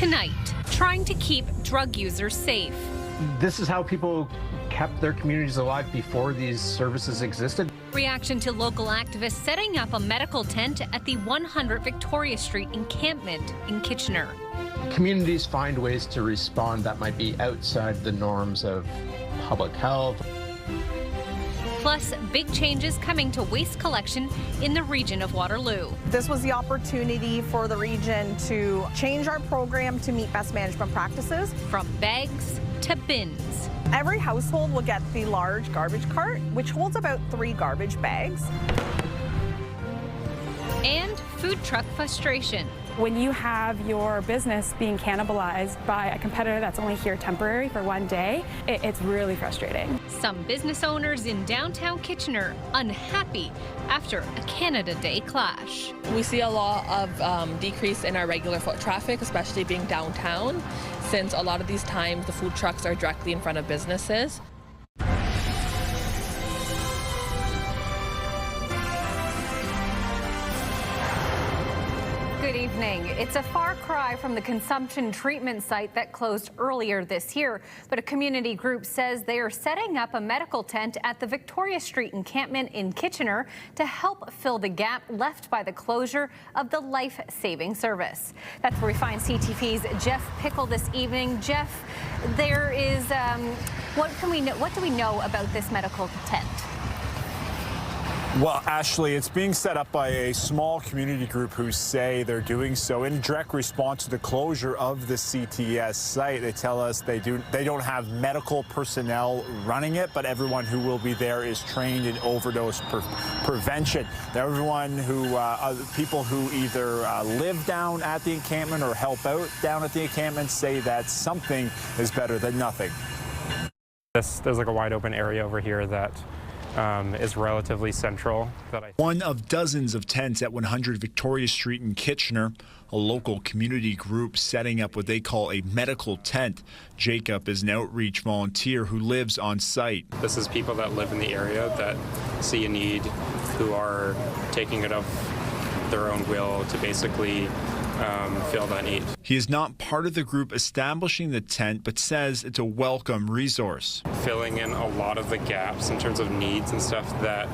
Tonight, trying to keep drug users safe. This is how people kept their communities alive before these services existed. Reaction to local activists setting up a medical tent at the 100 Victoria Street encampment in Kitchener. Communities find ways to respond that might be outside the norms of public health. Plus, big changes coming to waste collection in the region of Waterloo. This was the opportunity for the region to change our program to meet best management practices. From bags to bins. Every household will get the large garbage cart, which holds about 3 garbage bags. And food truck frustration. When you have your business being cannibalized by a competitor that's only here temporary for one day, it's really frustrating. Some business owners in downtown Kitchener unhappy after a Canada Day clash. We see a lot of decrease in our regular foot traffic, especially being downtown, since a lot of these times the food trucks are directly in front of businesses. Good evening. It's a far cry from the consumption treatment site that closed earlier this year, but a community group says they are setting up a medical tent at the Victoria Street encampment in Kitchener to help fill the gap left by the closure of the life-saving service. That's where we find CTV's Jeff Pickle this evening. Jeff, there is what do we know about this medical tent? Well, Ashley, it's being set up by a small community group who say they're doing so in direct response to the closure of the CTS site. They tell us they don't have medical personnel running it, but everyone who will be there is trained in overdose prevention. Now, everyone who, people who either live down at the encampment or help out down at the encampment say that something is better than nothing. There's like a wide open area over here that is relatively central. One of dozens of tents at 100 Victoria Street in Kitchener, a local community group setting up what they call a medical tent. Jacob is an outreach volunteer who lives on site. This is people that live in the area that see a need, who are taking it of their own will to basically fill that need. He is not part of the group establishing the tent, but says it's a welcome resource. Filling in a lot of the gaps in terms of needs and stuff that,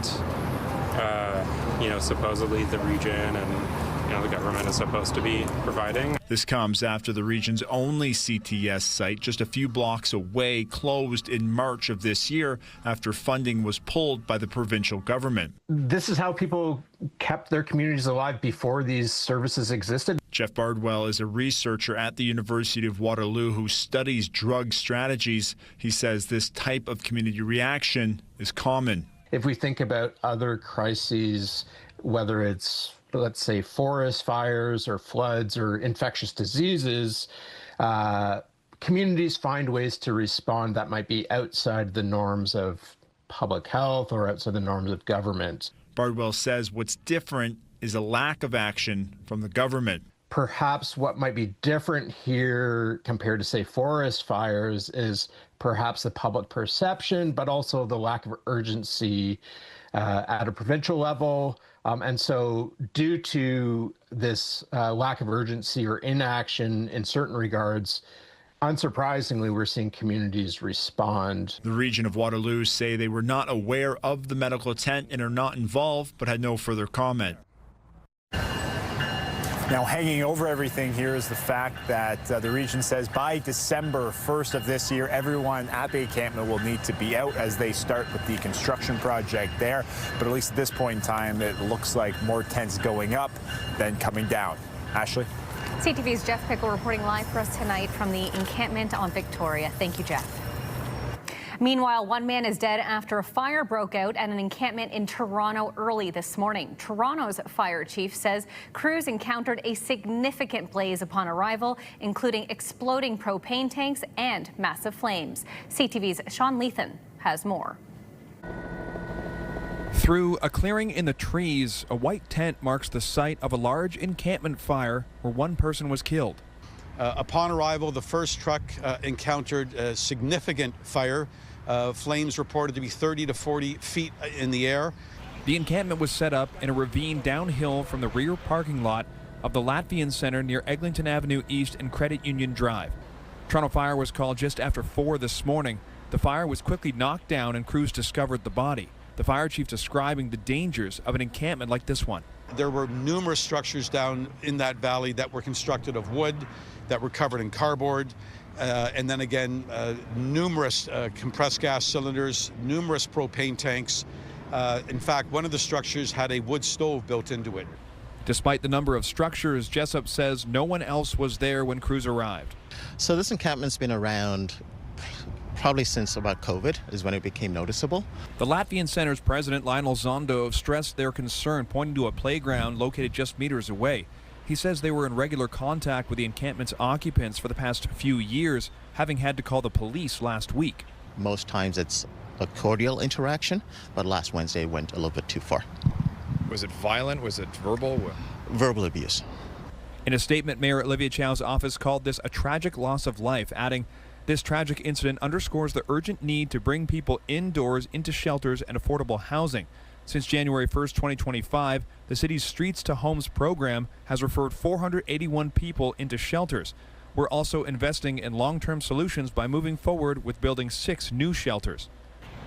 supposedly the region and the government is supposed to be providing. This comes after the region's only CTS site, just a few blocks away, closed in March of this year after funding was pulled by the provincial government. This is how people kept their communities alive before these services existed. Jeff Bardwell is a researcher at the University of Waterloo who studies drug strategies. He says this type of community reaction is common. If we think about other crises, whether it's, let's say, forest fires or floods or infectious diseases, communities find ways to respond that might be outside the norms of public health or outside the norms of government. Bardwell says what's different is a lack of action from the government. Perhaps what might be different here compared to, say, forest fires is perhaps the public perception, but also the lack of urgency at a provincial level. And so due to this lack of urgency or inaction in certain regards, unsurprisingly, we're seeing communities respond. The region of Waterloo say they were not aware of the medical tent and are not involved, but had no further comment. Now, hanging over everything here is the fact that the region says by December 1st of this year, everyone at the encampment will need to be out as they start with the construction project there. But at least at this point in time, it looks like more tents going up than coming down. Ashley? CTV's Jeff Pickle reporting live for us tonight from the encampment on Victoria. Thank you, Jeff. Meanwhile, one man is dead after a fire broke out at an encampment in Toronto early this morning. Toronto's fire chief says crews encountered a significant blaze upon arrival, including exploding propane tanks and massive flames. CTV's Sean Lethan has more. Through a clearing in the trees, a white tent marks the site of a large encampment fire where one person was killed. Upon arrival, the first truck encountered a significant fire. Flames reported to be 30 to 40 feet in the air. The encampment was set up in a ravine downhill from the rear parking lot of the Latvian Centre near Eglinton Avenue East and Credit Union Drive. Toronto Fire was called just after 4 this morning. The fire was quickly knocked down and crews discovered the body. The fire chief describing the dangers of an encampment like this one. There were numerous structures down in that valley that were constructed of wood, that were covered in cardboard, and then again, numerous compressed gas cylinders, numerous propane tanks. In fact, one of the structures had a wood stove built into it. Despite the number of structures, Jessup says no one else was there when crews arrived. So this encampment's been around probably since about COVID is when it became noticeable. The Latvian Centre's president, Lionel Zondo, stressed their concern, pointing to a playground located just meters away. He says they were in regular contact with the encampment's occupants for the past few years, having had to call the police last week. Most times it's a cordial interaction, but last Wednesday went a little bit too far. Was it violent? Was it verbal? Verbal abuse. In a statement, Mayor Olivia Chow's office called this a tragic loss of life, adding, "This tragic incident underscores the urgent need to bring people indoors into shelters and affordable housing. Since January 1st, 2025, the city's Streets to Homes program has referred 481 people into shelters. We're also investing in long-term solutions by moving forward with building 6 new shelters."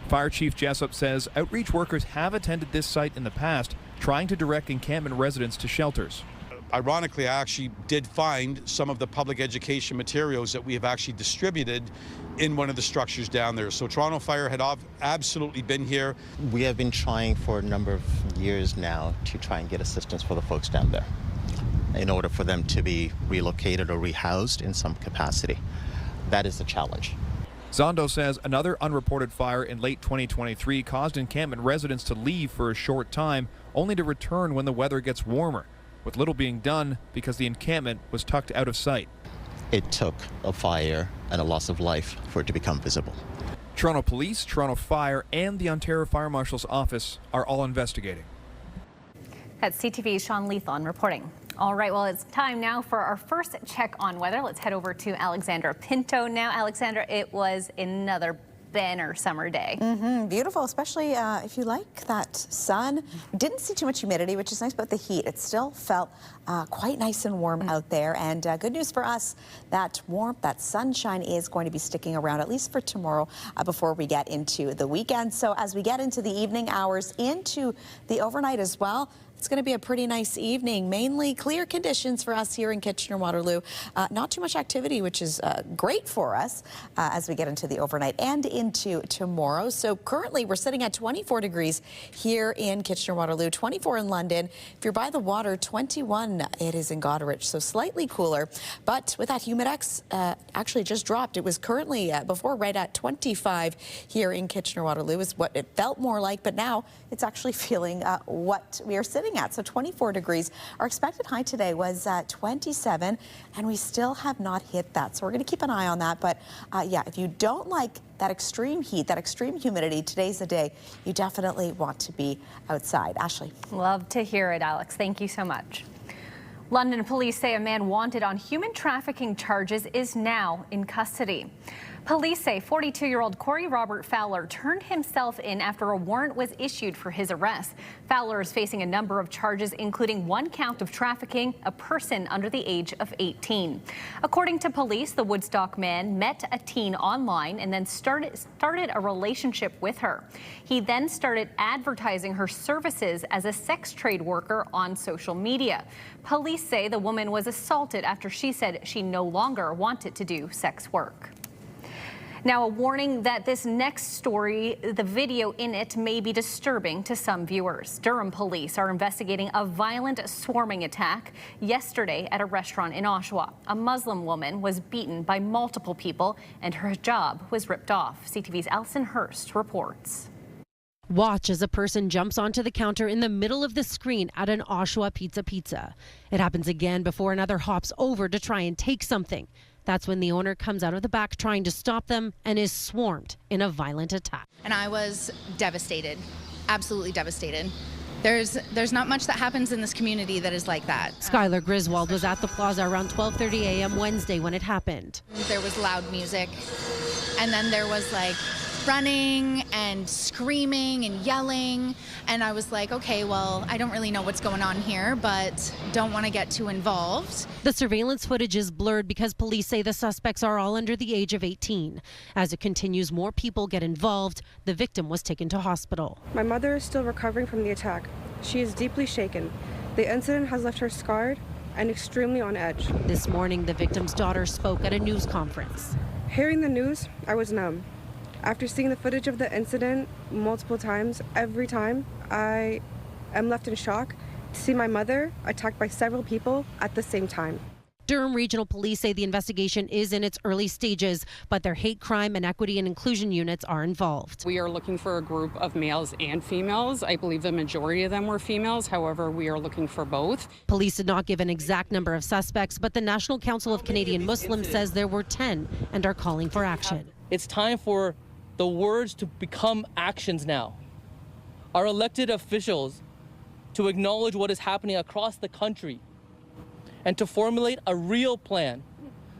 Fire Chief Jessup says outreach workers have attended this site in the past, trying to direct encampment residents to shelters. Ironically, I actually did find some of the public education materials that we have actually distributed in one of the structures down there. So Toronto Fire had absolutely been here. We have been trying for a number of years now to try and get assistance for the folks down there in order for them to be relocated or rehoused in some capacity. That is the challenge. Zondo says another unreported fire in late 2023 caused encampment residents to leave for a short time, only to return when the weather gets warmer, with little being done because the encampment was tucked out of sight. It took a fire and a loss of life for it to become visible. Toronto Police, Toronto Fire, and the Ontario Fire Marshal's office are all investigating. That's CTV's Sean Leathon reporting. All right, well, it's time now for our first check on weather. Let's head over to Alexandra Pinto now. Alexandra, it was another banner summer day. Beautiful, especially if you like that sun. Didn't see too much humidity, which is nice, but the heat, it still felt quite nice and warm out there. And good news for us, that warmth, that sunshine is going to be sticking around, at least for tomorrow, before we get into the weekend. So as we get into the evening hours, into the overnight as well, it's going to be a pretty nice evening, mainly clear conditions for us here in Kitchener-Waterloo. Not too much activity, which is great for us as we get into the overnight and into tomorrow. So currently we're sitting at 24 degrees here in Kitchener-Waterloo, 24 in London. If you're by the water, 21 it is in Goderich, so slightly cooler. But with that humidex actually just dropped. It was currently before right at 25 here in Kitchener-Waterloo is what it felt more like, but now it's actually feeling what we are sitting at. So 24 degrees. Our expected high today was 27, and we still have not hit that. So we're going to keep an eye on that. But yeah, if you don't like that extreme heat, that extreme humidity, today's the day you definitely want to be outside. Ashley. Love to hear it, Alex. Thank you so much. London police say a man wanted on human trafficking charges is now in custody. Police say 42-year-old Corey Robert Fowler turned himself in after a warrant was issued for his arrest. Fowler is facing a number of charges, including 1 count of trafficking a person under the age of 18. According to police, the Woodstock man met a teen online and then started a relationship with her. He then started advertising her services as a sex trade worker on social media. Police say the woman was assaulted after she said she no longer wanted to do sex work. Now, a warning that this next story, the video in it may be disturbing to some viewers. Durham police are investigating a violent swarming attack yesterday at a restaurant in Oshawa. A Muslim woman was beaten by multiple people and her hijab was ripped off. CTV's Alison Hurst reports. Watch as a person jumps onto the counter in the middle of the screen at an Oshawa Pizza. It happens again before another hops over to try and take something. That's when the owner comes out of the back trying to stop them and is swarmed in a violent attack. And I was devastated, absolutely devastated. There's not much that happens in this community that is like that. Skylar Griswold was at the plaza around 12:30 a.m. Wednesday when it happened. There was loud music, and then there was like running and screaming and yelling. And I was like, okay, well, I don't really know what's going on here, but don't want to get too involved. The surveillance footage is blurred because police say the suspects are all under the age of 18. As it continues, more people get involved. The victim was taken to hospital. My mother is still recovering from the attack. She is deeply shaken. The incident has left her scarred and extremely on edge. This morning, the victim's daughter spoke at a news conference. Hearing the news, I was numb. After seeing the footage of the incident multiple times, every time, I am left in shock to see my mother attacked by several people at the same time. Durham Regional Police say the investigation is in its early stages, but their hate crime and equity and inclusion units are involved. We are looking for a group of males and females. I believe the majority of them were females. However, we are looking for both. Police did not give an exact number of suspects, but the National Council of Canadian Muslims says there were 10 and are calling for action. It's time for the words to become actions now. Our elected officials to acknowledge what is happening across the country and to formulate a real plan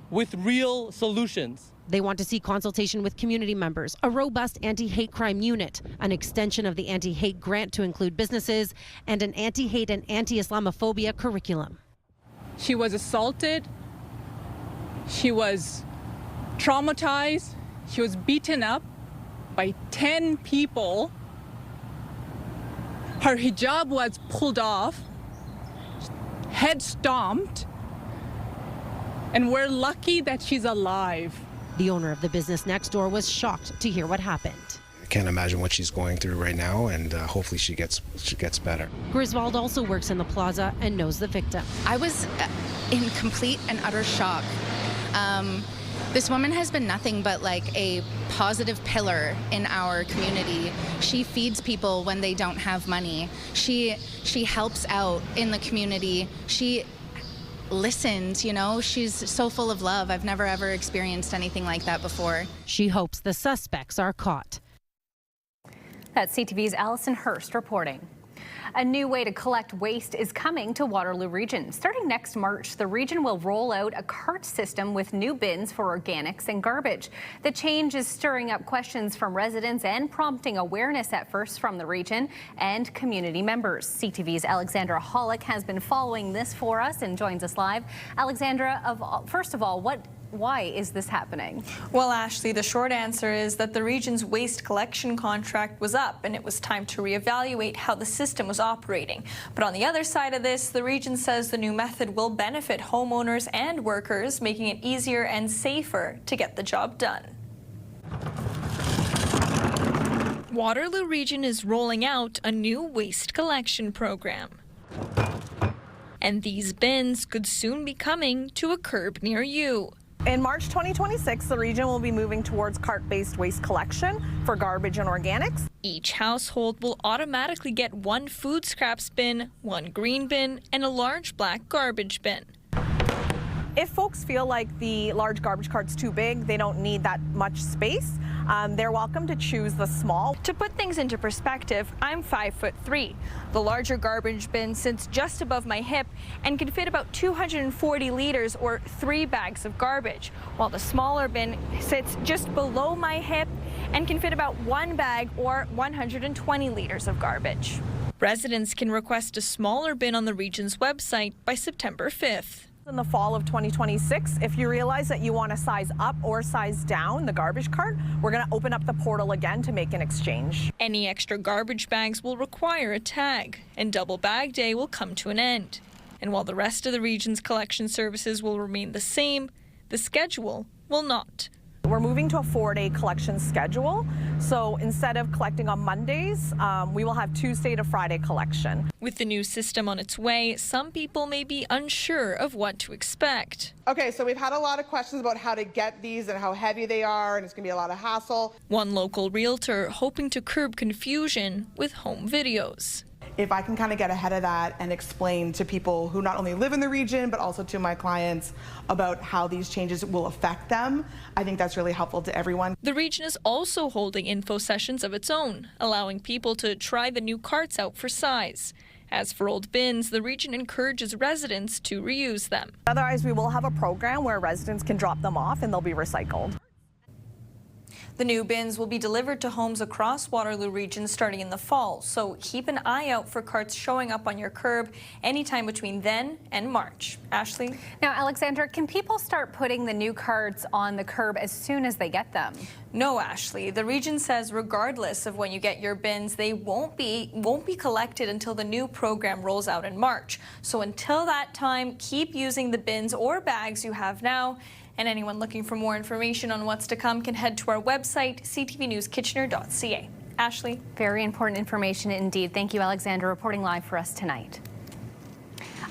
with real solutions. They want to see consultation with community members, a robust anti-hate crime unit, an extension of the anti-hate grant to include businesses, and an anti-hate and anti-Islamophobia curriculum. She was assaulted, she was traumatized, she was beaten up by 10 people. Her hijab was pulled off, head stomped, and we're lucky that she's alive. The owner of the business next door was shocked to hear what happened. I can't imagine what she's going through right now, and hopefully she gets better. Griswold also works in the plaza and knows the victim. I was in complete and utter shock. This woman has been nothing but like a positive pillar in our community. She feeds people when they don't have money. She helps out in the community. She listens, you know, she's so full of love. I've never ever experienced anything like that before. She hopes the suspects are caught. That's CTV's Allison Hurst reporting. A new way to collect waste is coming to Waterloo Region. Starting next March, the region will roll out a cart system with new bins for organics and garbage. The change is stirring up questions from residents and prompting awareness at first from the region and community members. CTV's Alexandra Hollick has been following this for us and joins us live. Alexandra, first of all, why is this happening? Well, Ashley, the short answer is that the region's waste collection contract was up and it was time to reevaluate how the system was operating. But on the other side of this, the region says the new method will benefit homeowners and workers, making it easier and safer to get the job done. Waterloo Region is rolling out a new waste collection program. And these bins could soon be coming to a curb near you. In March 2026, the region will be moving towards cart-based waste collection for garbage and organics. Each household will automatically get one food scraps bin, one green bin, and a large black garbage bin. If folks feel like the large garbage cart's too big, they don't need that much space, they're welcome to choose the small. To put things into perspective, I'm 5'3". The larger garbage bin sits just above my hip and can fit about 240 liters or 3 bags of garbage, while the smaller bin sits just below my hip and can fit about 1 bag or 120 liters of garbage. Residents can request a smaller bin on the region's website by September 5th. In the fall of 2026, if you realize that you want to size up or size down the garbage cart, we're going to open up the portal again to make an exchange. Any extra garbage bags will require a tag, and double bag day will come to an end. And while the rest of the region's collection services will remain the same, the schedule will not. We're moving to a 4-day collection schedule. So instead of collecting on Mondays, we will have Tuesday to Friday collection. With the new system on its way, some people may be unsure of what to expect. Okay, so we've had a lot of questions about how to get these and how heavy they are, and it's going to be a lot of hassle. One local realtor hoping to curb confusion with home videos. If I can kind of get ahead of that and explain to people who not only live in the region, but also to my clients about how these changes will affect them, I think that's really helpful to everyone. The region is also holding info sessions of its own, allowing people to try the new carts out for size. As for old bins, the region encourages residents to reuse them. Otherwise, we will have a program where residents can drop them off and they'll be recycled. The new bins will be delivered to homes across Waterloo Region starting in the fall, so keep an eye out for carts showing up on your curb anytime between then and March. Ashley? Now, Alexandra, can people start putting the new carts on the curb as soon as they get them? No, Ashley. The region says regardless of when you get your bins, they won't be collected until the new program rolls out in March. So until that time, keep using the bins or bags you have now. And anyone looking for more information on what's to come can head to our website, ctvnewskitchener.ca. Ashley? Very important information indeed. Thank you, Alexandra, reporting live for us tonight.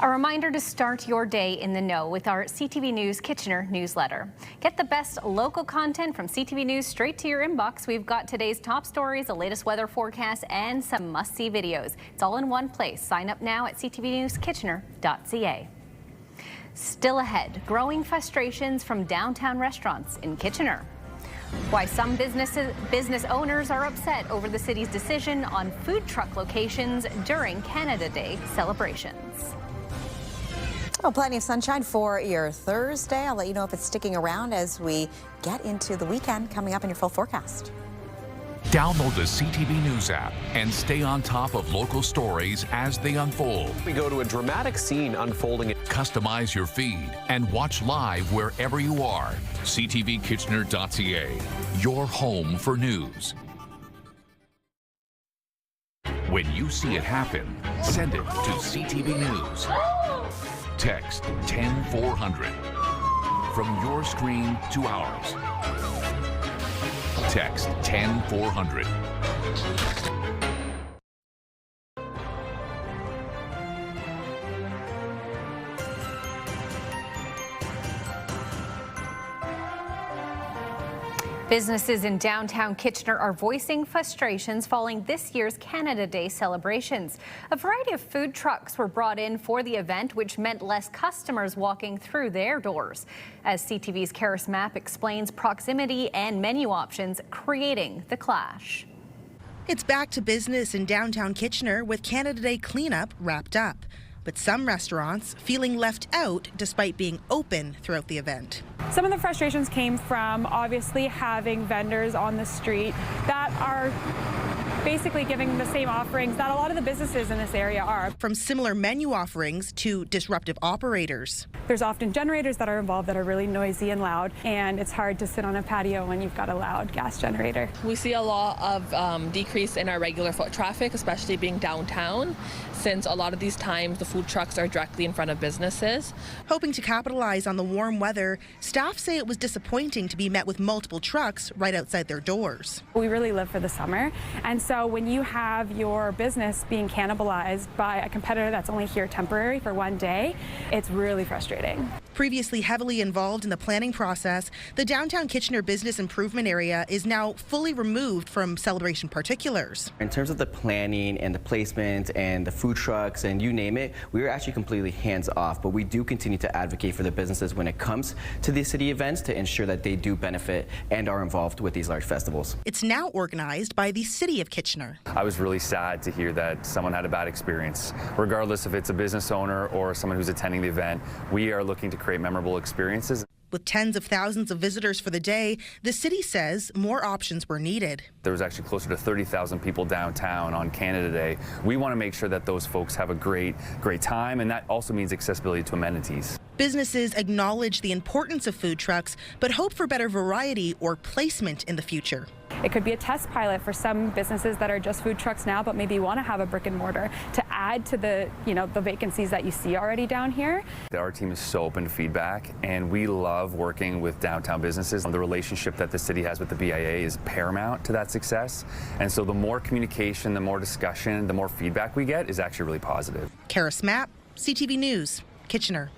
A reminder to start your day in the know with our CTV News Kitchener newsletter. Get the best local content from CTV News straight to your inbox. We've got today's top stories, the latest weather forecast, and some must-see videos. It's all in one place. Sign up now at ctvnewskitchener.ca. Still ahead, growing frustrations from downtown restaurants in Kitchener. Why some business owners are upset over the city's decision on food truck locations during Canada Day celebrations. Well, plenty of sunshine for your Thursday. I'll let you know if it's sticking around as we get into the weekend coming up in your full forecast. Download the CTV News app and stay on top of local stories as they unfold. We go to a dramatic scene unfolding. Customize your feed and watch live wherever you are. ctvkitchener.ca, your home for news. When you see it happen, send it to CTV News. Text 10400. From your screen to ours. Text 10400. Businesses in downtown Kitchener are voicing frustrations following this year's Canada Day celebrations. A variety of food trucks were brought in for the event, which meant less customers walking through their doors. As CTV's Karis Mapp explains, proximity and menu options creating the clash. It's back to business in downtown Kitchener with Canada Day cleanup wrapped up. But some restaurants feeling left out despite being open throughout the event. Some of the frustrations came from obviously having vendors on the street that are basically giving the same offerings that a lot of the businesses in this area are. From similar menu offerings to disruptive operators. There's often generators that are involved that are really noisy and loud, and it's hard to sit on a patio when you've got a loud gas generator. We see a lot of decrease in our regular foot traffic, especially being downtown, since a lot of these times the food trucks are directly in front of businesses. Hoping to capitalize on the warm weather, staff say it was disappointing to be met with multiple trucks right outside their doors. We really live for the summer, and so when you have your business being cannibalized by a competitor that's only here temporary for one day, it's really frustrating. Previously heavily involved in the planning process, the downtown Kitchener business improvement area is now fully removed from celebration particulars. In terms of the planning and the placement and the food trucks and you name it, we are actually completely hands off, but we do continue to advocate for the businesses when it comes to these city events to ensure that they do benefit and are involved with these large festivals. It's now organized by the City of Kitchener. I was really sad to hear that someone had a bad experience. Regardless if it's a business owner or someone who's attending the event, we are looking to create memorable experiences. With tens of thousands of visitors for the day, the city says more options were needed. There was actually closer to 30,000 people downtown on Canada Day. We want to make sure that those folks have a great time, and that also means accessibility to amenities. Businesses acknowledge the importance of food trucks, but hope for better variety or placement in the future. It could be a test pilot for some businesses that are just food trucks now, but maybe want to have a brick and mortar to add to the vacancies that you see already down here. Our team is so open to feedback, and we love working with downtown businesses. The relationship that the city has with the BIA is paramount to that success. And so the more communication, the more discussion, the more feedback we get is actually really positive. Karis Mapp, CTV News, Kitchener.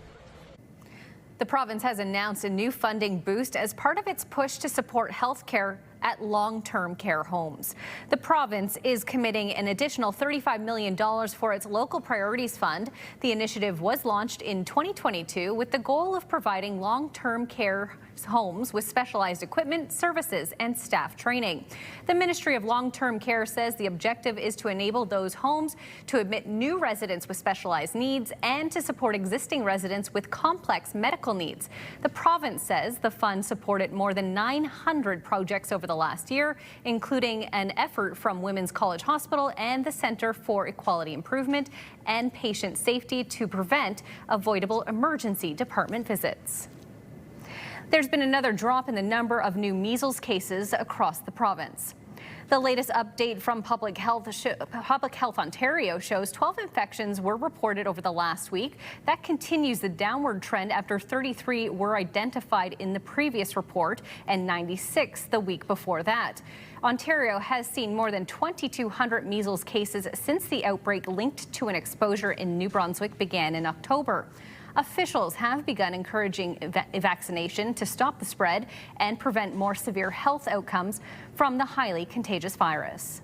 The province has announced a new funding boost as part of its push to support health care at long-term care homes. The province is committing an additional $35 million for its Local Priorities Fund. The initiative was launched in 2022 with the goal of providing long-term care homes with specialized equipment, services, and staff training. The Ministry of Long-Term Care says the objective is to enable those homes to admit new residents with specialized needs and to support existing residents with complex medical needs. The province says the fund supported more than 900 projects over the the last year, including an effort from Women's College Hospital and the Centre for Equality Improvement and Patient Safety to prevent avoidable emergency department visits. There's been another drop in the number of new measles cases across the province. The latest update from Public Health Ontario shows 12 infections were reported over the last week. That continues the downward trend after 33 were identified in the previous report and 96 the week before that. Ontario has seen more than 2,200 measles cases since the outbreak linked to an exposure in New Brunswick began in October. Officials have begun encouraging vaccination to stop the spread and prevent more severe health outcomes from the highly contagious virus.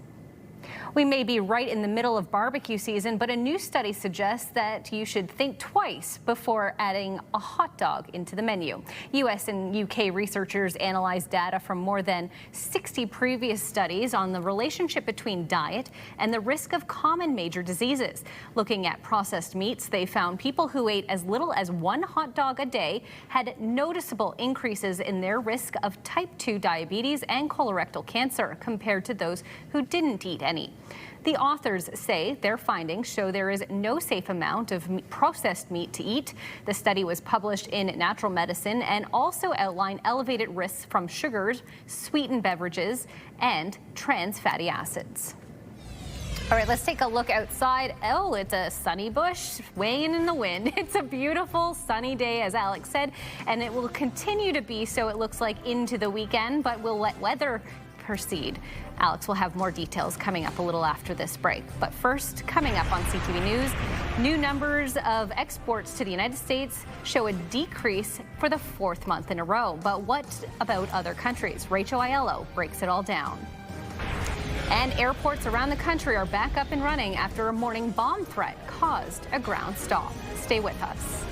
We may be right in the middle of barbecue season, but a new study suggests that you should think twice before adding a hot dog into the menu. US and UK researchers analyzed data from more than 60 previous studies on the relationship between diet and the risk of common major diseases. Looking at processed meats, they found people who ate as little as one hot dog a day had noticeable increases in their risk of type 2 diabetes and colorectal cancer compared to those who didn't eat any. The authors say their findings show there is no safe amount of processed meat to eat. The study was published in Natural Medicine and also outlined elevated risks from sugars, sweetened beverages, and trans fatty acids. All right, let's take a look outside. Oh, it's a sunny bush swaying in the wind. It's a beautiful sunny day, as Alex said, and it will continue to be so, it looks like, into the weekend, but we'll let weather proceed. Alex will have more details coming up a little after this break. But first, coming up on CTV News, new numbers of exports to the United States show a decrease for the 4th month in a row. But what about other countries? Rachel Aiello breaks it all down. And airports around the country are back up and running after a morning bomb threat caused a ground stop. Stay with us.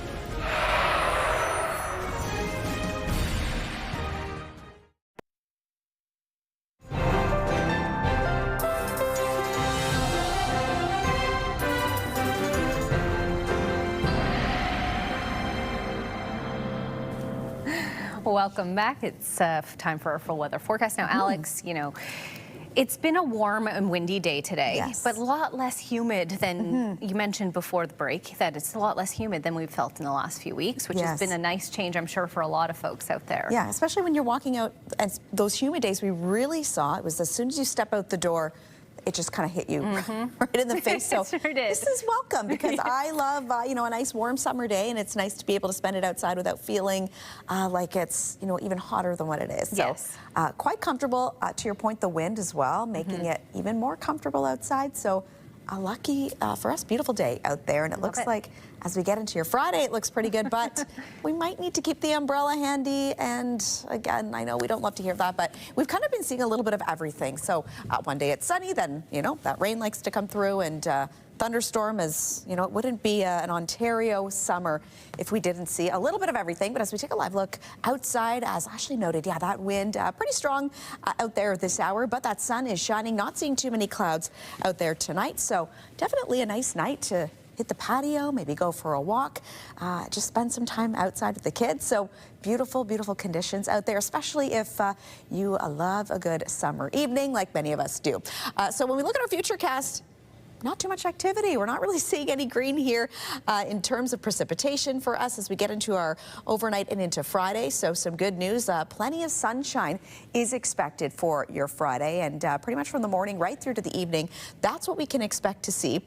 Welcome back. It's time for our full weather forecast. Now, Alex, you know, it's been a warm and windy day today, but a lot less humid than you mentioned before the break, that it's a lot less humid than we've felt in the last few weeks, which has been a nice change, I'm sure, for a lot of folks out there. Yeah, especially when you're walking out, and those humid days we really saw, it was as soon as you step out the door, it just kind of hit you right in the face. So sure did. This is welcome because I love, you know, a nice warm summer day, and it's nice to be able to spend it outside without feeling like it's, you know, even hotter than what it is. So quite comfortable. To your point, the wind as well, making it even more comfortable outside. So a lucky, for us, beautiful day out there. And it looks like as we get into your Friday, it looks pretty good, but we might need to keep the umbrella handy. And again, I know we don't love to hear that, but we've kind of been seeing a little bit of everything. So one day it's sunny, then, you know, that rain likes to come through, and thunderstorm is, you know, it wouldn't be an Ontario summer if we didn't see a little bit of everything. But as we take a live look outside, as Ashley noted, yeah, that wind pretty strong out there this hour, but that sun is shining, not seeing too many clouds out there tonight. So definitely a nice night to hit the patio, maybe go for a walk, just spend some time outside with the kids. So beautiful, beautiful conditions out there, especially if you love a good summer evening like many of us do. So when we look at our futurecast, not too much activity. We're not really seeing any green here in terms of precipitation for us as we get into our overnight and into Friday. So some good news. Plenty of sunshine is expected for your Friday, and pretty much from the morning right through to the evening. That's what we can expect to see.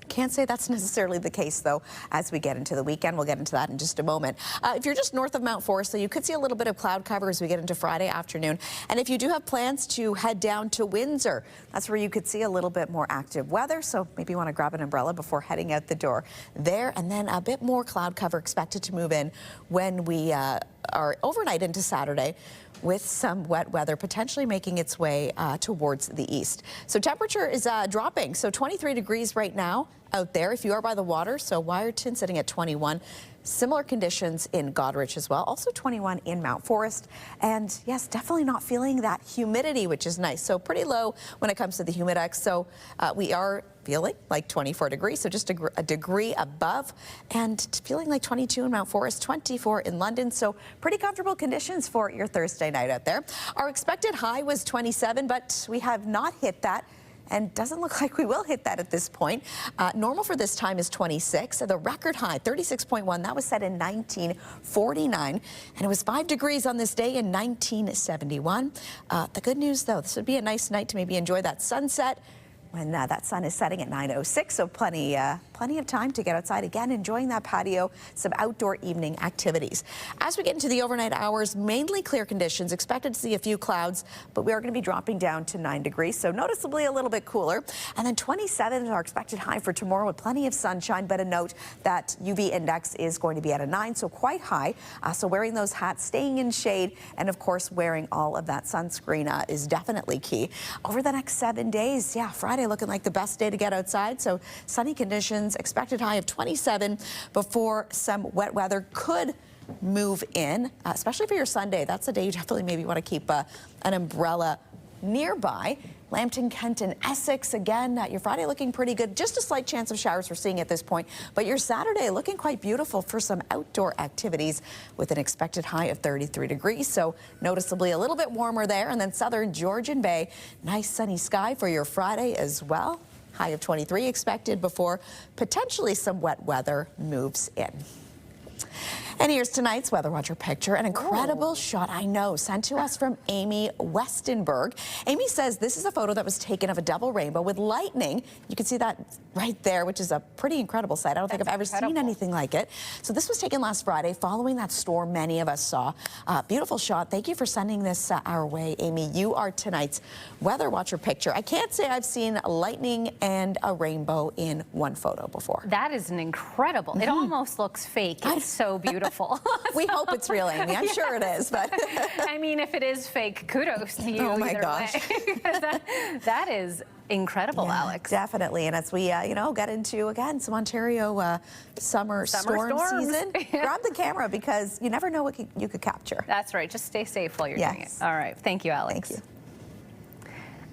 Can't say that's necessarily the case, though, as we get into the weekend. We'll get into that in just a moment. If you're just north of Mount Forest, so you could see a little bit of cloud cover as we get into Friday afternoon. And if you do have plans to head down to Windsor, that's where you could see a little bit more active weather. So maybe you want to grab an umbrella before heading out the door there. And then a bit more cloud cover expected to move in when we are overnight into Saturday, with some wet weather potentially making its way towards the east. So temperature is dropping. So 23 degrees right now out there if you are by the water. So Wyerton sitting at 21. Similar conditions in Goderich as well. Also 21 in Mount Forest. And yes, definitely not feeling that humidity, which is nice. So pretty low when it comes to the humidex. So we are feeling like 24 degrees, so just a degree above, and feeling like 22 in Mount Forest, 24 in London, so pretty comfortable conditions for your Thursday night out there. Our expected high was 27, but we have not hit that, and doesn't look like we will hit that at this point. Normal for this time is 26. So the record high, 36.1, that was set in 1949, and it was 5 degrees on this day in 1971. The good news, though, this would be a nice night to maybe enjoy that sunset when that sun is setting at 9:06, so plenty of time to get outside again, enjoying that patio, some outdoor evening activities. As we get into the overnight hours, mainly clear conditions, expected to see a few clouds, but we are going to be dropping down to 9 degrees, so noticeably a little bit cooler. And then 27 is our expected high for tomorrow with plenty of sunshine, but a note that UV index is going to be at a 9, so quite high. So wearing those hats, staying in shade, and of course wearing all of that sunscreen is definitely key. Over the next 7 days, Friday looking like the best day to get outside, so sunny conditions, expected high of 27 before some wet weather could move in, especially for your Sunday. That's a day you definitely maybe want to keep an umbrella nearby. Lambton, Kent, and Essex, again, your Friday looking pretty good. Just a slight chance of showers we're seeing at this point. But your Saturday looking quite beautiful for some outdoor activities with an expected high of 33 degrees. So noticeably a little bit warmer there. And then southern Georgian Bay, nice sunny sky for your Friday as well. High of 23 expected before potentially some wet weather moves in. And here's tonight's Weather Watcher picture. An incredible shot, I know, sent to us from Amy Westenberg. Amy says this is a photo that was taken of a double rainbow with lightning. You can see that right there, which is a pretty incredible sight. I don't think I've ever seen anything like it. So this was taken last Friday following that storm many of us saw. Beautiful shot. Thank you for sending this our way, Amy. You are tonight's Weather Watcher picture. I can't say I've seen lightning and a rainbow in one photo before. That is an incredible. It almost looks fake. It's so beautiful. We hope it's real, Amy. I'm sure it is, but I mean, if it is fake, kudos to you. Oh my gosh. that is incredible, Alex. Definitely. And as we, get into, again, some Ontario summer storm season, grab the camera because you never know what you could capture. That's right. Just stay safe while you're doing it. All right. Thank you, Alex. Thank you.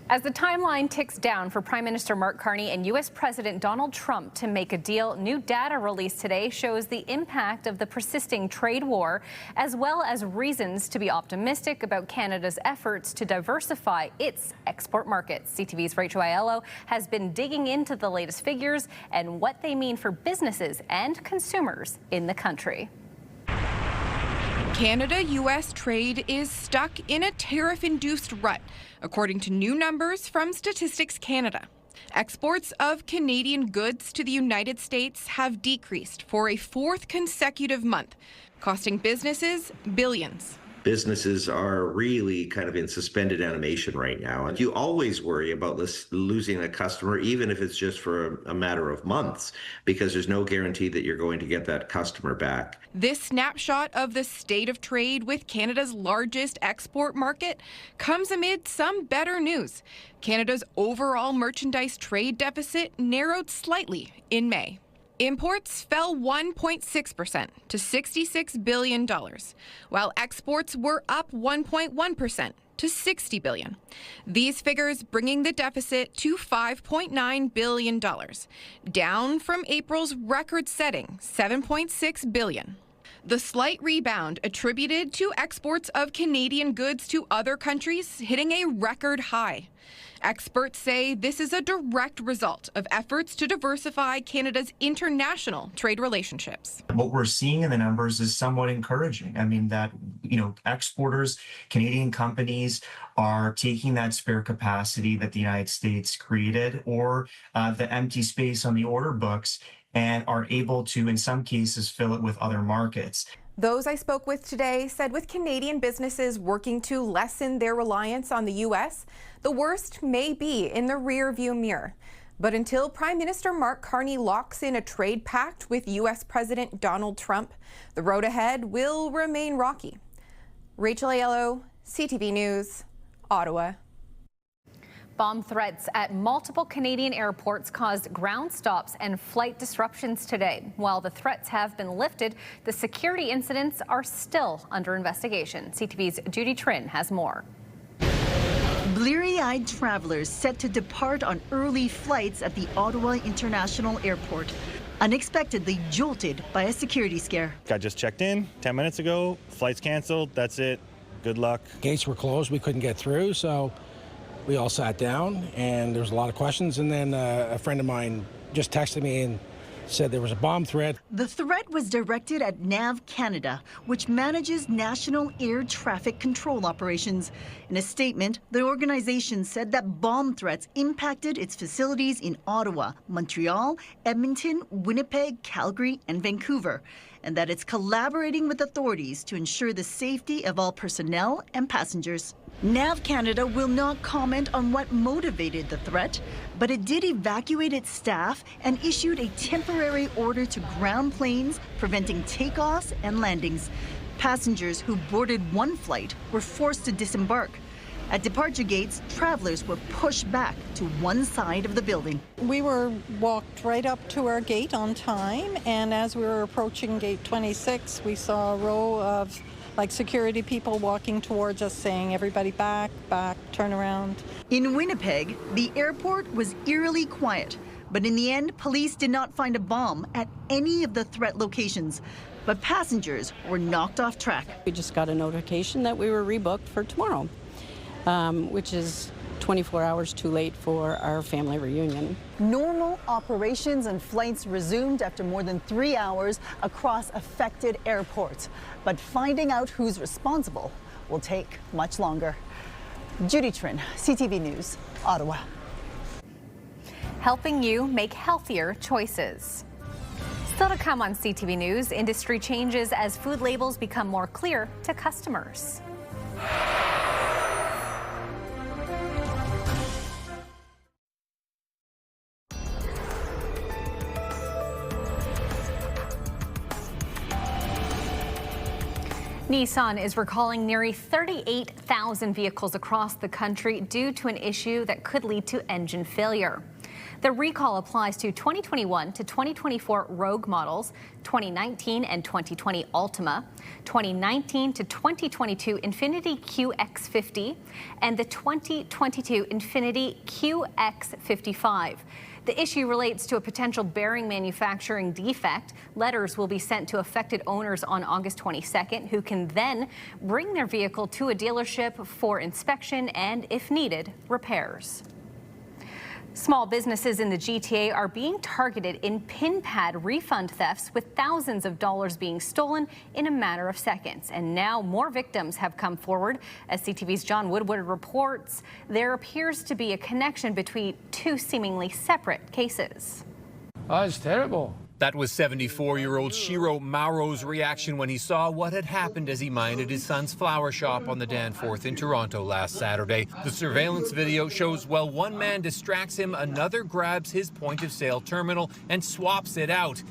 As the timeline ticks down for Prime Minister Mark Carney and U.S. President Donald Trump to make a deal, new data released today shows the impact of the persisting trade war, as well as reasons to be optimistic about Canada's efforts to diversify its export markets. CTV's Rachel Aiello has been digging into the latest figures and what they mean for businesses and consumers in the country. Canada-U.S. trade is stuck in a tariff-induced rut, according to new numbers from Statistics Canada. Exports of Canadian goods to the United States have decreased for a 4th consecutive month, costing businesses billions. Businesses are really kind of in suspended animation right now. And you always worry about losing a customer, even if it's just for a matter of months, because there's no guarantee that you're going to get that customer back. This snapshot of the state of trade with Canada's largest export market comes amid some better news. Canada's overall merchandise trade deficit narrowed slightly in May. Imports fell 1.6% to $66 billion, while exports were up 1.1% to $60 billion. These figures bringing the deficit to $5.9 billion, down from April's record-setting $7.6 billion. The slight rebound attributed to exports of Canadian goods to other countries hitting a record high. Experts say this is a direct result of efforts to diversify Canada's international trade relationships. What we're seeing in the numbers is somewhat encouraging. I mean, that, exporters, Canadian companies are taking that spare capacity that the United States created or the empty space on the order books and are able to, in some cases, fill it with other markets. Those I spoke with today said with Canadian businesses working to lessen their reliance on the U.S., the worst may be in the rear-view mirror. But until Prime Minister Mark Carney locks in a trade pact with U.S. President Donald Trump, the road ahead will remain rocky. Rachel Aiello, CTV News, Ottawa. Bomb threats at multiple Canadian airports caused ground stops and flight disruptions today. While the threats have been lifted, the security incidents are still under investigation. CTV's Judy Trin has more. Bleary-eyed travelers set to depart on early flights at the Ottawa International Airport, unexpectedly jolted by a security scare. I just checked in 10 minutes ago, flight's canceled, that's it, good luck. Gates were closed, we couldn't get through, so we all sat down and there was a lot of questions, and then a friend of mine just texted me and said there was a bomb threat. The threat was directed at NAV Canada, which manages national air traffic control operations. In a statement, the organization said that bomb threats impacted its facilities in Ottawa, Montreal, Edmonton, Winnipeg, Calgary, and Vancouver, and that it's collaborating with authorities to ensure the safety of all personnel and passengers. NAV Canada will not comment on what motivated the threat, but it did evacuate its staff and issued a temporary order to ground planes, preventing takeoffs and landings. Passengers who boarded one flight were forced to disembark. At departure gates, travelers were pushed back to one side of the building. We were walked right up to our gate on time, and as we were approaching gate 26, we saw a row of security people walking towards us saying, everybody back, turn around. In Winnipeg, the airport was eerily quiet, but in the end, police did not find a bomb at any of the threat locations. But passengers were knocked off track. We just got a notification that we were rebooked for tomorrow, which is 24 hours too late for our family reunion. Normal operations and flights resumed after more than 3 hours across affected airports. But finding out who's responsible will take much longer. Judy Trin, CTV News, Ottawa. Helping you make healthier choices. Still to come on CTV News, industry changes as food labels become more clear to customers. Nissan is recalling nearly 38,000 vehicles across the country due to an issue that could lead to engine failure. The recall applies to 2021 to 2024 Rogue models, 2019 and 2020 Altima, 2019 to 2022 Infiniti QX50, and the 2022 Infiniti QX55. The issue relates to a potential bearing manufacturing defect. Letters will be sent to affected owners on August 22nd, who can then bring their vehicle to a dealership for inspection and, if needed, repairs. Small businesses in the GTA are being targeted in PIN pad refund thefts, with thousands of dollars being stolen in a matter of seconds. And now more victims have come forward. As CTV's John Woodward reports, there appears to be a connection between two seemingly separate cases. Oh, it's terrible. That was 74-year-old Shiro Mauro's reaction when he saw what had happened as he minded his son's flower shop on the Danforth in Toronto last Saturday. The surveillance video shows while one man distracts him, another grabs his point-of-sale terminal and swaps it out.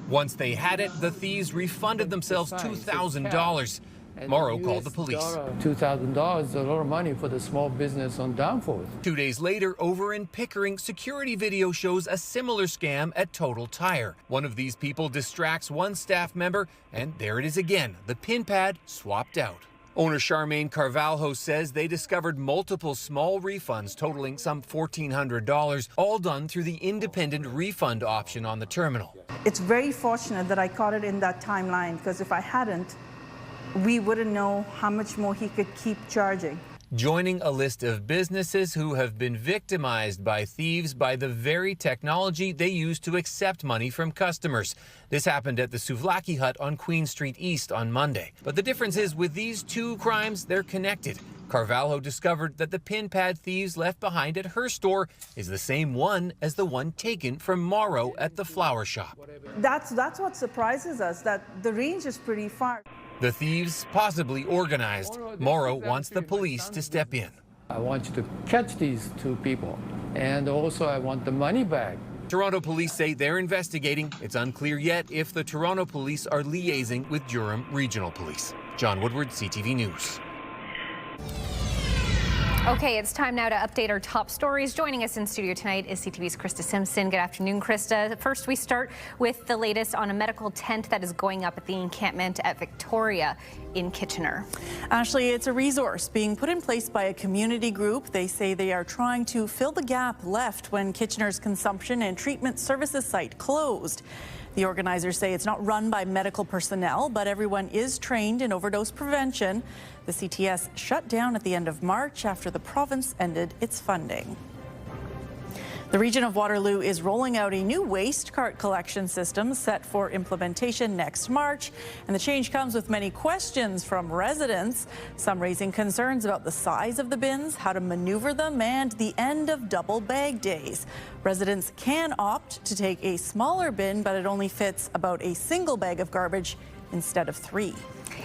Once they had it, the thieves refunded themselves $2,000. Morrow called the police. $2,000 is a lot of money for the small business on Danforth. 2 days later, over in Pickering, security video shows a similar scam at Total Tire. One of these people distracts one staff member, and there it is again, the PIN pad swapped out. Owner Charmaine Carvalho says they discovered multiple small refunds totaling some $1,400, all done through the independent refund option on the terminal. It's very fortunate that I caught it in that timeline, because if I hadn't, we wouldn't know how much more he could keep charging. Joining a list of businesses who have been victimized by thieves by the very technology they use to accept money from customers. This happened at the Souvlaki Hut on Queen Street East on Monday. But the difference is, with these two crimes, they're connected. Carvalho discovered that the PIN pad thieves left behind at her store is the same one as the one taken from Morrow at the flower shop. That's what surprises us, that the range is pretty far. The thieves possibly organized. Morrow wants the police to step in. I want you to catch these two people, and also I want the money back. Toronto police say they're investigating. It's unclear yet if the Toronto police are liaising with Durham Regional Police. John Woodward, CTV News. Okay, it's time now to update our top stories. Joining us in studio tonight is CTV's Krista Simpson. Good afternoon, Krista. First, we start with the latest on a medical tent that is going up at the encampment at Victoria in Kitchener. Ashley, it's a resource being put in place by a community group. They say they are trying to fill the gap left when Kitchener's consumption and treatment services site closed. The organizers say it's not run by medical personnel, but everyone is trained in overdose prevention. The CTS shut down at the end of March after the province ended its funding. The region of Waterloo is rolling out a new waste cart collection system set for implementation next March. And the change comes with many questions from residents, some raising concerns about the size of the bins, how to maneuver them, and the end of double bag days. Residents can opt to take a smaller bin, but it only fits about a single bag of garbage instead of 3.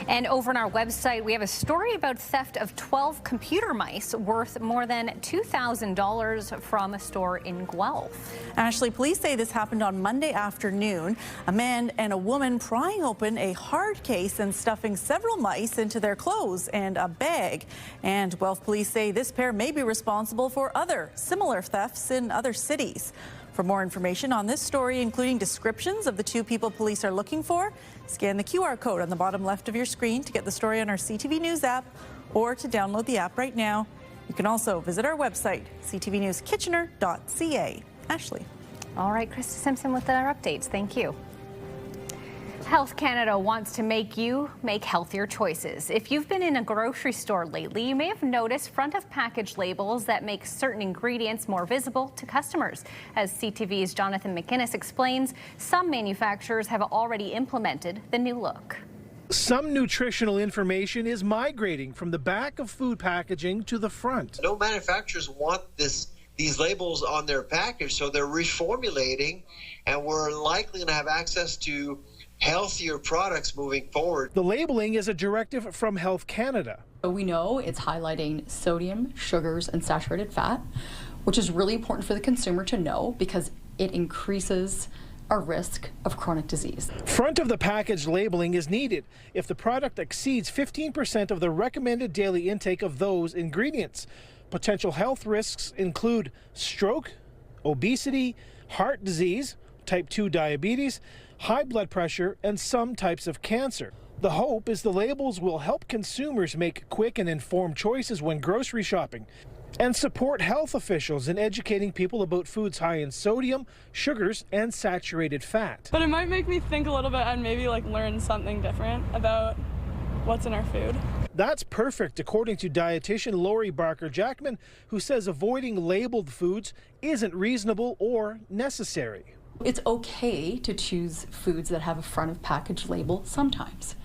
And over on our website, we have a story about theft of 12 computer mice worth more than $2,000 from a store in Guelph. Ashley, police say this happened on Monday afternoon. A man and a woman prying open a hard case and stuffing several mice into their clothes and a bag. And Guelph police say this pair may be responsible for other similar thefts in other cities. For more information on this story, including descriptions of the 2 people police are looking for, scan the QR code on the bottom left of your screen to get the story on our CTV News app or to download the app right now. You can also visit our website, ctvnewskitchener.ca. Ashley. All right, Krista Simpson with our updates. Thank you. Health Canada wants to make you make healthier choices. If you've been in a grocery store lately, you may have noticed front of package labels that make certain ingredients more visible to customers. As CTV's Jonathan McInnes explains, some manufacturers have already implemented the new look. Some nutritional information is migrating from the back of food packaging to the front. No manufacturers want these labels on their package, so they're reformulating, and we're likely going to have access to healthier products moving forward. The labeling is a directive from Health Canada. We know it's highlighting sodium, sugars, and saturated fat, which is really important for the consumer to know because it increases our risk of chronic disease. Front of the package labeling is needed if the product exceeds 15% of the recommended daily intake of those ingredients. Potential health risks include stroke, obesity, heart disease, type 2 diabetes, high blood pressure, and some types of cancer. The hope is the labels will help consumers make quick and informed choices when grocery shopping and support health officials in educating people about foods high in sodium, sugars, and saturated fat. But it might make me think a little bit and maybe learn something different about what's in our food. That's perfect, according to dietitian Lori Barker-Jackman, who says avoiding labeled foods isn't reasonable or necessary. It's okay to choose foods that have a front of package label sometimes.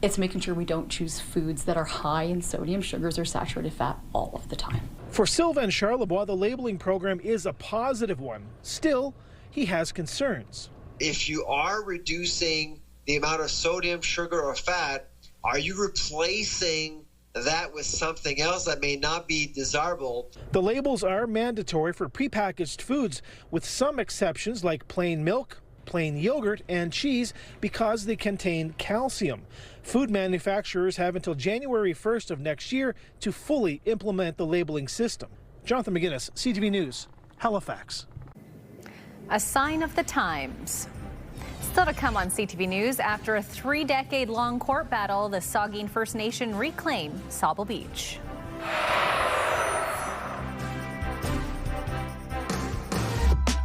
It's making sure we don't choose foods that are high in sodium, sugars, or saturated fat all of the time. For Sylvain Charlebois, the labeling program is a positive one. Still, he has concerns. If you are reducing the amount of sodium, sugar, or fat, are you replacing that with something else that may not be desirable? The labels are mandatory for prepackaged foods, with some exceptions like plain milk, plain yogurt, and cheese because they contain calcium. Food manufacturers have until January 1st of next year to fully implement the labeling system. Jonathan McInnes, CTV News, Halifax. A sign of the times. Still to come on CTV News, after a 3-decade-long court battle, the Saugeen First Nation reclaim Sauble Beach.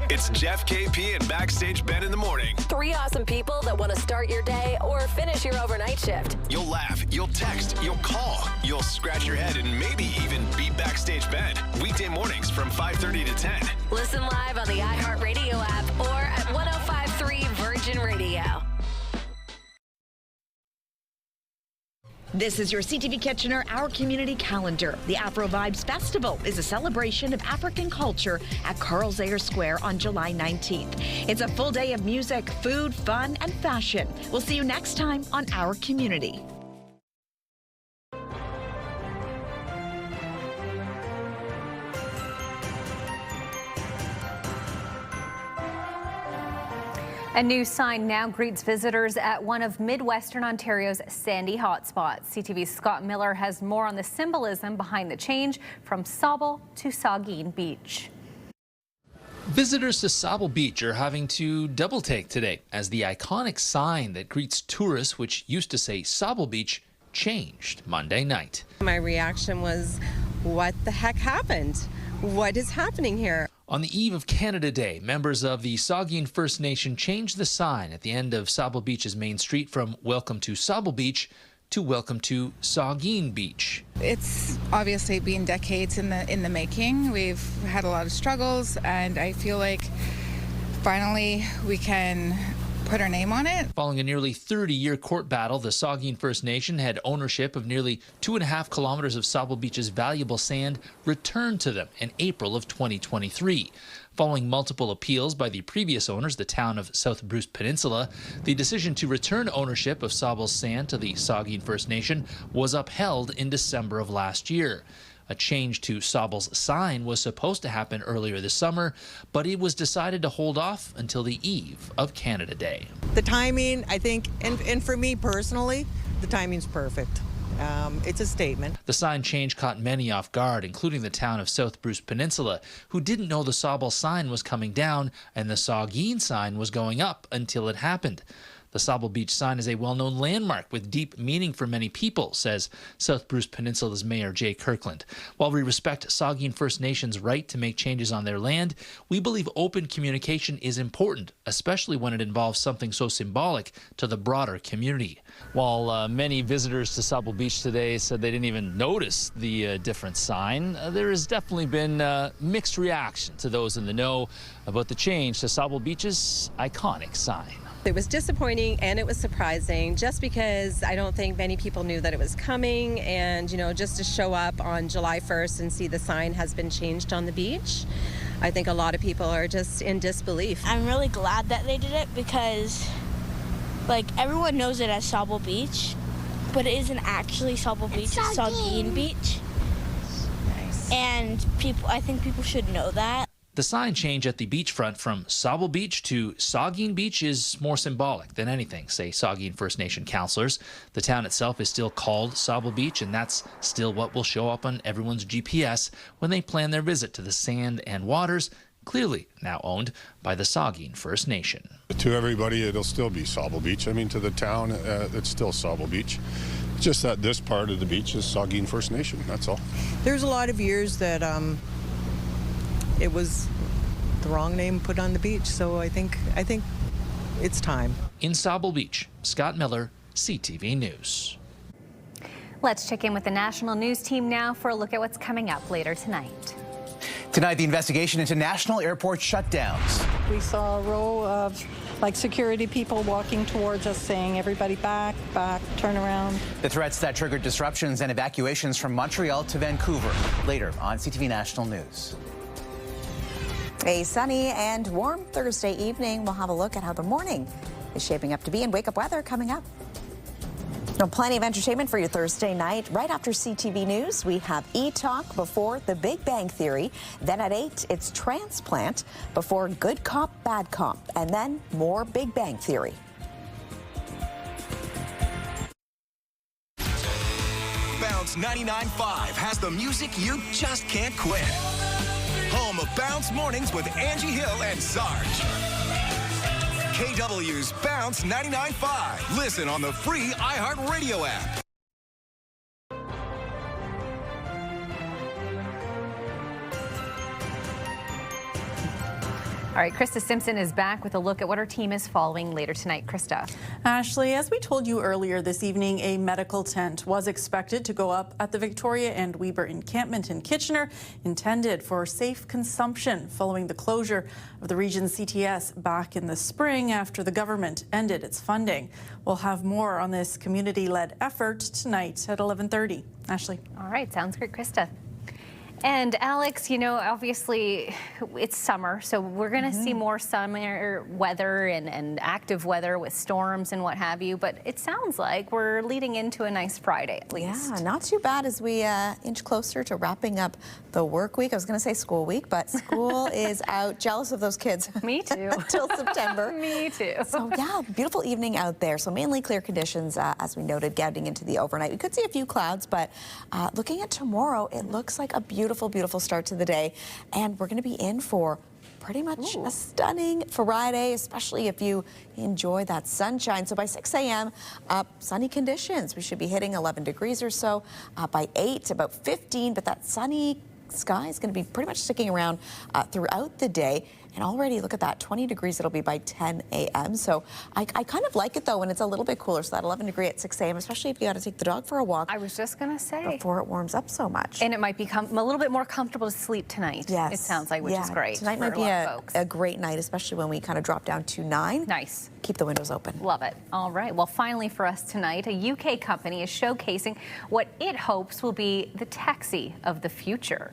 It's Jeff, KP, and Backstage Ben in the morning. 3 awesome people that want to start your day or finish your overnight shift. You'll laugh, you'll text, you'll call, you'll scratch your head, and maybe even beat Backstage Ben. Weekday mornings from 5:30 to 10. Listen live on the iHeartRadio app or at 105.3 Virgin Radio. This is your CTV Kitchener Our Community Calendar. The Afro Vibes Festival is a celebration of African culture at Carl's Air Square on July 19th. It's a full day of music, food, fun, and fashion. We'll see you next time on Our Community. A new sign now greets visitors at one of Midwestern Ontario's sandy hotspots. CTV's Scott Miller has more on the symbolism behind the change from Sauble to Saugeen Beach. Visitors to Sauble Beach are having to double take today as the iconic sign that greets tourists, which used to say Sauble Beach, changed Monday night. My reaction was, what the heck happened? What is happening here? On the eve of Canada Day, members of the Saugeen First Nation changed the sign at the end of Sauble Beach's main street from Welcome to Sauble Beach to Welcome to Saugeen Beach. It's obviously been decades in the making. We've had a lot of struggles, and I feel like finally we can put our name on it. Following a nearly 30-year court battle, the Saugeen First Nation had ownership of nearly 2.5 kilometers of Sauble Beach's valuable sand returned to them in April of 2023. Following multiple appeals by the previous owners, the town of South Bruce Peninsula, the decision to return ownership of Sauble's sand to the Saugeen First Nation was upheld in December of last year. A change to Sauble's sign was supposed to happen earlier this summer, but it was decided to hold off until the eve of Canada Day. The timing, I think, and for me personally, the timing's perfect. It's a statement. The sign change caught many off guard, including the town of South Bruce Peninsula, who didn't know the Sauble sign was coming down and the Saugeen sign was going up until it happened. The Sauble Beach sign is a well-known landmark with deep meaning for many people, says South Bruce Peninsula's Mayor Jay Kirkland. While we respect Saugeen First Nation's right to make changes on their land, we believe open communication is important, especially when it involves something so symbolic to the broader community. While many visitors to Sauble Beach today said they didn't even notice the different sign, there has definitely been mixed reaction to those in the know about the change to Sauble Beach's iconic sign. It was disappointing and it was surprising just because I don't think many people knew that it was coming, and just to show up on July 1st and see the sign has been changed on the beach, I think a lot of people are just in disbelief. I'm really glad that they did it because everyone knows it as Sauble Beach, but it isn't actually Sauble Beach, it's Saugeen Beach. Nice. And I think people should know that. The sign change at the beachfront from Sauble Beach to Saugeen Beach is more symbolic than anything, say Saugeen First Nation councillors. The town itself is still called Sauble Beach, and that's still what will show up on everyone's GPS when they plan their visit to the sand and waters, clearly now owned by the Saugeen First Nation. To everybody, it'll still be Sauble Beach. I mean, to the town, it's still Sauble Beach. It's just that this part of the beach is Saugeen First Nation, that's all. There's a lot of years that it was the wrong name put on the beach, so I think it's time. In Sauble Beach, Scott Miller, CTV News. Let's check in with the national news team now for a look at what's coming up later tonight. Tonight, the investigation into national airport shutdowns. We saw a row of security people walking towards us saying, everybody back, turn around. The threats that triggered disruptions and evacuations from Montreal to Vancouver. Later on CTV National News. A sunny and warm Thursday evening. We'll have a look at how the morning is shaping up to be and wake up weather coming up. Now, plenty of entertainment for your Thursday night. Right after CTV News, we have E-Talk before The Big Bang Theory. Then at 8, it's Transplant before Good Cop, Bad Cop. And then more Big Bang Theory. Bounce 99.5 has the music you just can't quit. Home of Bounce Mornings with Angie Hill and Sarge. KW's Bounce 99.5. Listen on the free iHeartRadio app. All right, Krista Simpson is back with a look at what our team is following later tonight. Krista. Ashley, as we told you earlier this evening, a medical tent was expected to go up at the Victoria and Weber encampment in Kitchener, intended for safe consumption following the closure of the region's CTS back in the spring after the government ended its funding. We'll have more on this community-led effort tonight at 11:30. Ashley. All right, sounds great, Krista. And Alex, you know, obviously it's summer, so we're going to see more summer weather and active weather with storms and what have you, but it sounds like we're leading into a nice Friday at least. Yeah, not too bad as we inch closer to wrapping up the work week. I was going to say school week, but school is out. Jealous of those kids. Me too. Until September. Me too. So yeah, beautiful evening out there. So mainly clear conditions, as we noted, getting into the overnight. We could see a few clouds, but looking at tomorrow, it looks like a beautiful, beautiful start to the day. And we're going to be in for pretty much a stunning Friday, especially if you enjoy that sunshine. So by 6 a.m., sunny conditions. We should be hitting 11 degrees or so. By 8, about 15, but that sunny sky is going to be pretty much sticking around throughout the day. And already, look at that, 20 degrees it'll be by 10 a.m. So I kind of like it, though, when it's a little bit cooler. So that 11 degree at 6 a.m., especially if you got to take the dog for a walk. I was just going to say. Before it warms up so much. And it might become a little bit more comfortable to sleep tonight. Yes. It sounds like, which is great. Tonight might be a great night, especially when we kind of drop down to 9. Nice. Keep the windows open. Love it. All right. Well, finally for us tonight, a UK company is showcasing what it hopes will be the taxi of the future.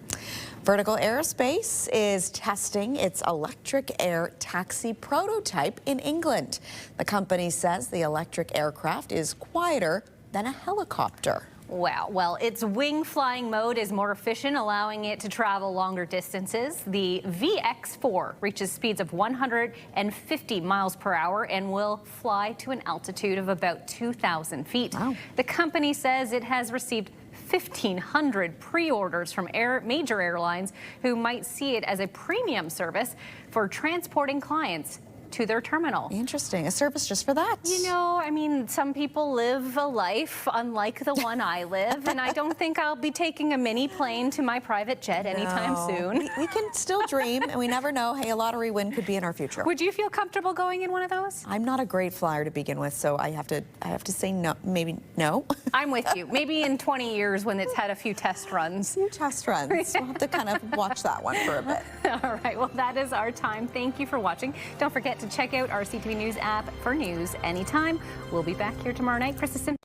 Vertical Aerospace is testing its electric air taxi prototype in England. The company says the electric aircraft is quieter than a helicopter. Wow. Well, its wing flying mode is more efficient, allowing it to travel longer distances. The VX4 reaches speeds of 150 miles per hour and will fly to an altitude of about 2,000 feet. Wow. The company says it has received 1,500 pre-orders from major airlines who might see it as a premium service for transporting clients to their terminal. Interesting. A service just for that. You know, I mean, some people live a life unlike the one I live, and I don't think I'll be taking a mini plane to my private jet anytime soon. We can still dream, and we never know. Hey, a lottery win could be in our future. Would you feel comfortable going in one of those? I'm not a great flyer to begin with, so I have to say no. Maybe no. I'm with you. Maybe in 20 years when it's had a few test runs. We'll have to kind of watch that one for a bit. All right. Well, that is our time. Thank you for watching. Don't forget to check out our CTV News app for news anytime. We'll be back here tomorrow night. Krista Simpson.